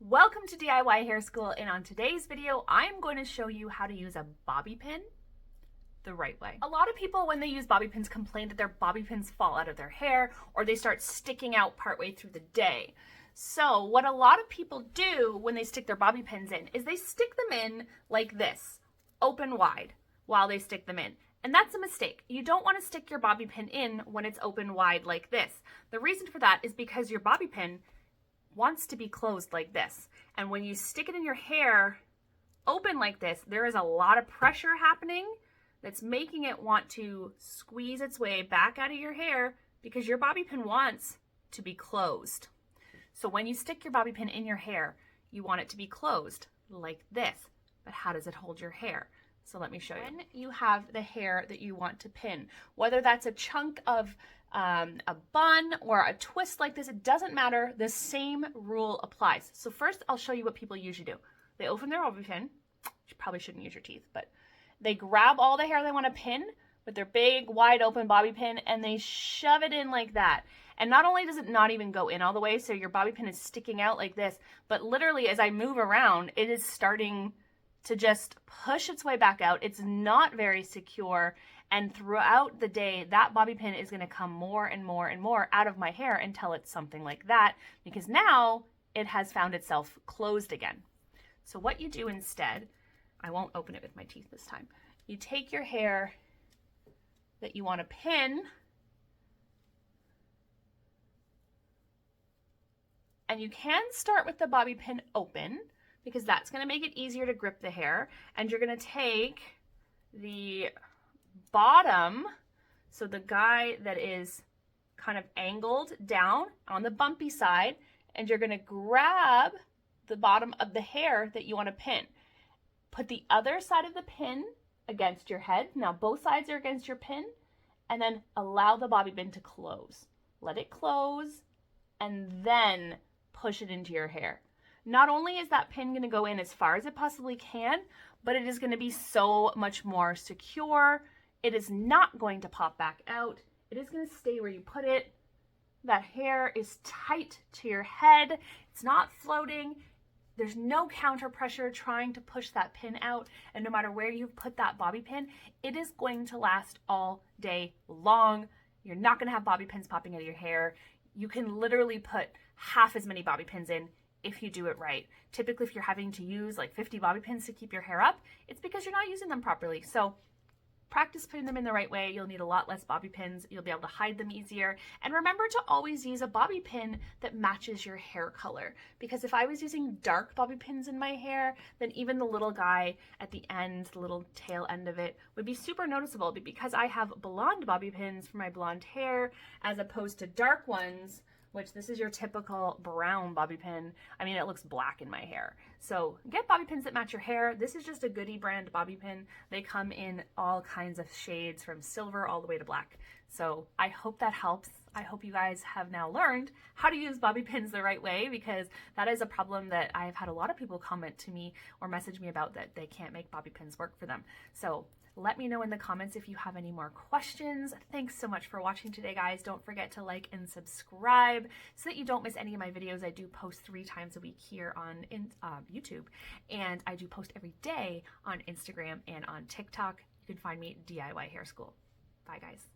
Welcome to DIY Hair School, and on today's video, I'm going to show you how to use a bobby pin the right way. A lot of people, when they use bobby pins, complain that their bobby pins fall out of their hair or they start sticking out partway through the day. So what a lot of people do when they stick their bobby pins in is they stick them in like this, open wide, while they stick them in. And that's a mistake. You don't want to stick your bobby pin in when it's open wide like this. The reason for that is because your bobby pin wants to be closed like this. And when you stick it in your hair open like this, there is a lot of pressure happening that's making it want to squeeze its way back out of your hair because your bobby pin wants to be closed. So when you stick your bobby pin in your hair, you want it to be closed like this. But how does it hold your hair? So let me show you. When you have the hair that you want to pin, whether that's a chunk of a bun or a twist like this, it doesn't matter. The same rule applies. So first, I'll show you what people usually do. They open their bobby pin. You probably shouldn't use your teeth, but they grab all the hair they want to pin with their big, wide open bobby pin, and they shove it in like that. And not only does it not even go in all the way, so your bobby pin is sticking out like this, but literally as I move around, it is starting to just push its way back out. It's not very secure. And throughout the day, that bobby pin is going to come more and more and more out of my hair until it's something like that, because now it has found itself closed again. So what you do instead, I won't open it with my teeth this time. You take your hair that you want to pin, and you can start with the bobby pin open because that's going to make it easier to grip the hair. And you're going to take the bottom, so the guy that is kind of angled down on the bumpy side, and you're going to grab the bottom of the hair that you want to pin. Put the other side of the pin against your head. Now both sides are against your pin, and then allow the bobby pin to close. Let it close, and then push it into your hair. Not only is that pin going to go in as far as it possibly can, but it is going to be so much more secure. It is not going to pop back out. It is going to stay where you put it. That hair is tight to your head. It's not floating. There's no counter pressure trying to push that pin out. And no matter where you put that bobby pin, it is going to last all day long. You're not going to have bobby pins popping out of your hair. You can literally put half as many bobby pins in if you do it right. Typically, if you're having to use like 50 bobby pins to keep your hair up, it's because you're not using them properly. So practice putting them in the right way. You'll need a lot less bobby pins. You'll be able to hide them easier. And remember to always use a bobby pin that matches your hair color. Because if I was using dark bobby pins in my hair, then even the little guy at the end, the little tail end of it, would be super noticeable. But because I have blonde bobby pins for my blonde hair, as opposed to dark ones, which this is your typical brown bobby pin. I mean, it looks black in my hair. So get bobby pins that match your hair. This is just a Goody brand bobby pin. They come in all kinds of shades from silver all the way to black. So I hope that helps. I hope you guys have now learned how to use bobby pins the right way, because that is a problem that I've had a lot of people comment to me or message me about, that they can't make bobby pins work for them. So let me know in the comments if you have any more questions. Thanks so much for watching today, guys. Don't forget to like and subscribe so that you don't miss any of my videos. I do post 3 times a week here on YouTube, and I do post every day on Instagram and on TikTok. You can find me at DIY Hair School. Bye, guys.